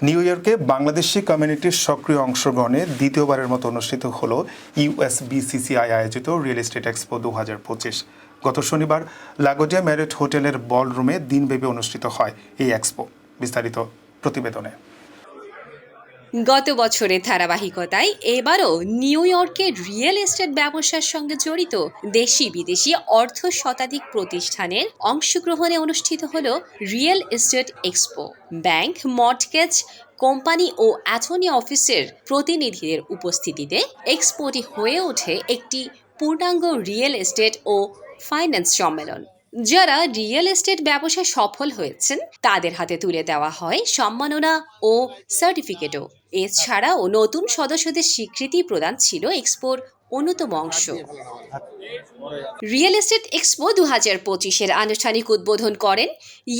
New ইয়র্কে বাংলাদেশি কমিউনিটির সক্রিয় অংশগ্রহণে দ্বিতীয়বারের মতো অনুষ্ঠিত হলো ইউএসবিসিসিআই আয়োজিত রিয়েল এস্টেট এক্সপো 2025। গত শনিবার লাগোজিয়া ম্যারিয়ট হোটেলের বলরুমে দিনব্যাপী অনুষ্ঠিত হয় এই এক্সপো। বিস্তারিত প্রতিবেদনে। গত বছরের ধারাবাহিকতায় এবারও নিউ ইয়র্কের রিয়েল এস্টেট ব্যবসার সঙ্গে জড়িত দেশি বিদেশি অর্ধ শতাধিক প্রতিষ্ঠানের অংশগ্রহণে অনুষ্ঠিত হল real estate expo. Bank, mortgage company ও অ্যাটর্নি অফিসের প্রতিনিধিদের উপস্থিতিতে এক্সপোটি হয়ে ওঠে একটি পূর্ণাঙ্গ রিয়েল এস্টেট ও ফাইন্যান্স সম্মেলন। যারা রিয়েল এস্টেট ব্যবসায় সফল হয়েছেন তাদের হাতে তুলে দেওয়া হয় সম্মাননা ও সার্টিফিকেটও। এছাড়াও নতুন সদস্যদের স্বীকৃতি প্রদান ছিল এক্সপোর অন্যতম অংশ। রিয়েল এস্টেট এক্সপো 2025-এর আনুষ্ঠানিক উদ্বোধন করেন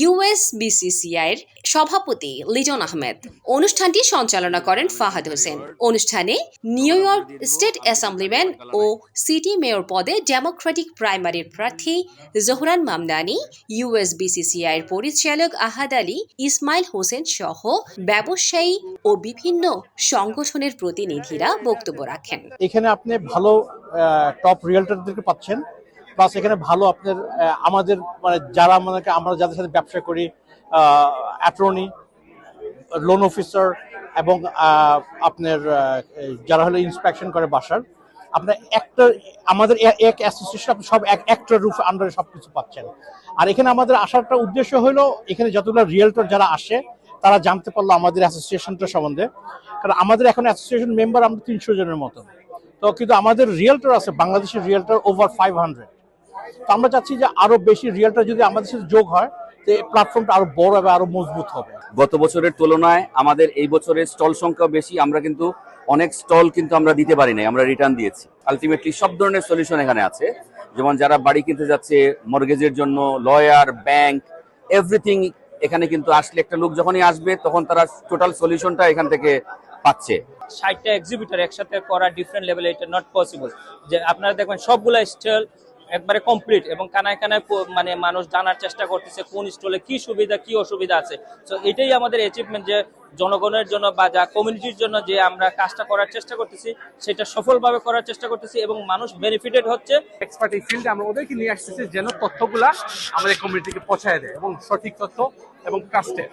ইউএসবিসিসিআইয়ের সভাপতি লিটন আহমেদ। অনুষ্ঠানটি সঞ্চালনা করেন ফাহাদ হোসেন। অনুষ্ঠানে নিউ ইয়র্ক স্টেট অ্যাসেম্বলিম্যান ও সিটি মেয়র পদে ডেমোক্রেটিক প্রাইমারির প্রার্থী জোহরান মামদানি, ইউএসবিসিসিআইয়ের পরিচালক আহাদ আলী, ইসমাইল হোসেন সহ ব্যবসায়ী ও বিভিন্ন সংগঠনের প্রতিনিধিরা বক্তব্য রাখেন। এখানে আপনি ভালো টপ রিয়েলটরদেরকে পাচ্ছেন, প্লাস এখানে ভালো আপনার আমাদের যারা আমরা যাদের সাথে ব্যবসা করি, অ্যাটর্নি, লোন অফিসার এবং আপনার যারা হলো ইন্সপেকশন করে বাসার, আপনার একটা আমাদের এক অ্যাসোসিয়েশন আপনি সব একটা রুফ আন্ডারে সবকিছু পাচ্ছেন। আর এখানে আমাদের আসারটা উদ্দেশ্য হলো এখানে যতগুলো রিয়েলটর যারা আসে তারা জানতে পারলো আমাদের অ্যাসোসিয়েশনটা সম্বন্ধে। কারণ আমাদের এখন অ্যাসোসিয়েশন মেম্বার আমরা 300 জনের মতো, তো কিন্তু আমাদের রিয়েলটর আছে বাংলাদেশের রিয়েলটর ওভার 500। তো আমরা চাচ্ছি যে আরো বেশি রিয়েলটর যদি আমাদের সাথে যোগ হয় তো এই প্ল্যাটফর্মটা আরো বড় হবে, আরো মজবুত হবে। গত বছরের তুলনায় আমাদের এই বছরের স্টল সংখ্যা বেশি। আমরা কিন্তু অনেক স্টল কিন্তু আমরা দিতে পারি নাই, আমরা রিটার্ন দিয়েছি। আলটিমেটলি সব ধরনের সলিউশন এখানে আছে, যেমন যারা বাড়ি কিনতে যাচ্ছে, মর্গেজের জন্য, লয়ার, ব্যাংক, এভরিথিং এখানে কিন্তু আসলে একটা লোক যখনই আসবে তখন তারা টোটাল সলিউশনটা এখান থেকে পাচ্ছে। 60টা এক্সিবিটর একসাথে করা ডিফারেন্ট লেভেলে এটা নট পসিবল। যে আপনারা দেখবেন সবগুলা স্টল একবারে কমপ্লিট এবং কানায় কানায় মানুষ জানার চেষ্টা করতেছে কোন স্টলে কি সুবিধা কি অসুবিধা আছে। তো এটাই আমাদের অ্যাচিভমেন্ট যে জনগণের জন্য বা যা কমিউনিটির জন্য যে আমরা কাজটা করার চেষ্টা করতেছি সেটা সফলভাবে করার চেষ্টা করতেছি এবং মানুষ বেনিফিটেড হচ্ছে। এক্সপার্ট এই ফিল্ডে আমরা ওদেরকে নিয়ে আসতেছি যেন তথ্যগুলা আমাদের কমিউনিটিকে পৌঁছায় দেয় এবং সঠিক তথ্য এবং ট্রাস্টেড,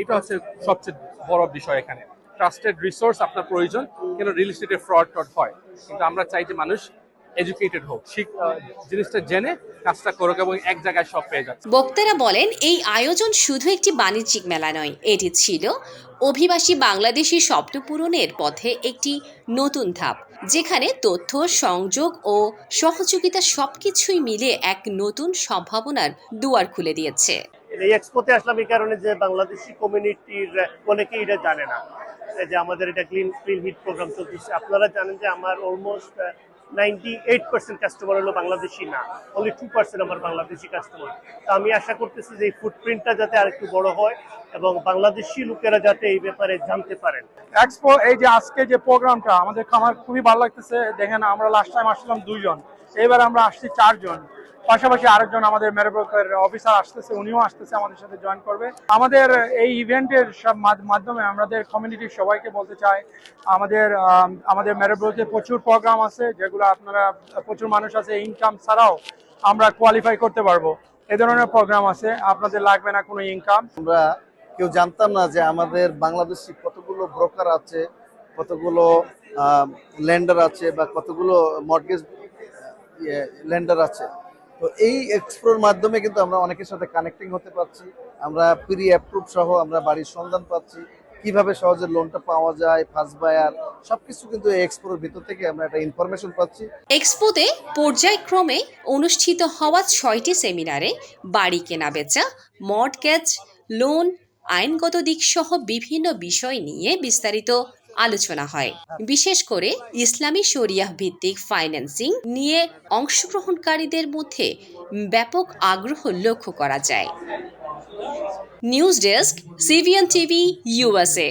এটা হচ্ছে সবচেয়ে বড় বিষয় এখানে। ট্রাস্টেড রিসোর্স আপনার প্রয়োজন, কেন রিয়েল এস্টেটে ফ্রড হয়, কিন্তু আমরা চাই যে মানুষ এডুকেটেড হোক, জিনিসটা জেনে কাজটা করুক এবং এক জায়গায় সব পেয়ে যাচ্ছে। বক্তারা বলেন এই আয়োজন শুধু একটি বাণিজ্যিক মেলা নয়, এটি ছিল অভিবাসী বাংলাদেশি স্বপ্ন পূরণের পথে একটি নতুন ধাপ, যেখানে তথ্য, সংযোগ ও সহযোগিতা সবকিছুই মিলে এক নতুন সম্ভাবনার দুয়ার খুলে দিয়েছে। এই এক্সপোতে আসলাম এই কারণে যে বাংলাদেশি কমিউনিটির অনেকেই এটা জানে না যে আমাদের এটা ক্লিন হিট প্রোগ্রাম চলতেছে। আপনারা জানেন যে আমার অলমোস্ট 98% কাস্টমার হলো বাংলাদেশি না, অনলি 2% আমার বাংলাদেশি কাস্টমার। তো আমি আশা করতেছি যে এই ফুটপ্রিন্টটা যাতে আরেকটু বড় হয় এবং বাংলাদেশি লোকেরা যাতে এই ব্যাপারে জানতে পারেন। এক্সপো এই যে আজকে যে প্রোগ্রামটা আমাদের আমার খুবই ভালো লাগতেছে। দেখেন আমরা লাস্ট টাইম আসলাম 2 জন, এবার আমরা আসছি 4 জন, পাশাপাশি আরেকজন আমাদের মেরোব্রোকের অফিসার আসতেছে, উনিও আসতেছে আমাদের সাথে জয়েন করবে। আমাদের এই ইভেন্টের সব মাধ্যমে আমাদের কমিউনিটির সবাইকে বলতে চাই আমাদের মেরোব্রোকে প্রচুর প্রোগ্রাম আছে যেগুলো আপনারা প্রচুর মানুষ আছে ইনকাম ছাড়াও আমরা কোয়ালিফাই করতে পারবো। এই ধরনের প্রোগ্রাম আছে, আপনাদের লাগবে না কোনো ইনকাম। আমরা কেউ জানতাম না যে আমাদের বাংলাদেশি কতগুলো ব্রোকার আছে, কতগুলো লেন্ডার আছে বা কতগুলো মর্টগেজ লেন্ডার আছে। তো এই এক্সপ্লোর মাধ্যমে কিন্তু আমরা অনেকের সাথে কানেক্টিং হতে পারছি, আমরা প্রি অ্যাপ্রুভ সহ আমরা বাড়ির সন্ধান পাচ্ছি, কিভাবে সহজে লোনটা পাওয়া যায়, ফার্স্ট বায়ার সবকিছু কিন্তু এই এক্সপোর ভিতর থেকে আমরা একটা ইনফরমেশন পাচ্ছি। এক্সপোতে পর্যায়ক্রমে অনুষ্ঠিত হওয়া 6টি সেমিনারে বাড়ি কেনা বেচা, মর্টগেজ, লোন, আইনগত দিক সহ বিভিন্ন বিষয় নিয়ে বিস্তারিত আলোচনা হয়। বিশেষ করে ইসলামী শরিয়াহ ভিত্তিক ফাইন্যান্সিং নিয়ে অংশগ্রহণকারীদের মধ্যে ব্যাপক আগ্রহ লক্ষ্য করা যায়। News desk, CVN TV, USA।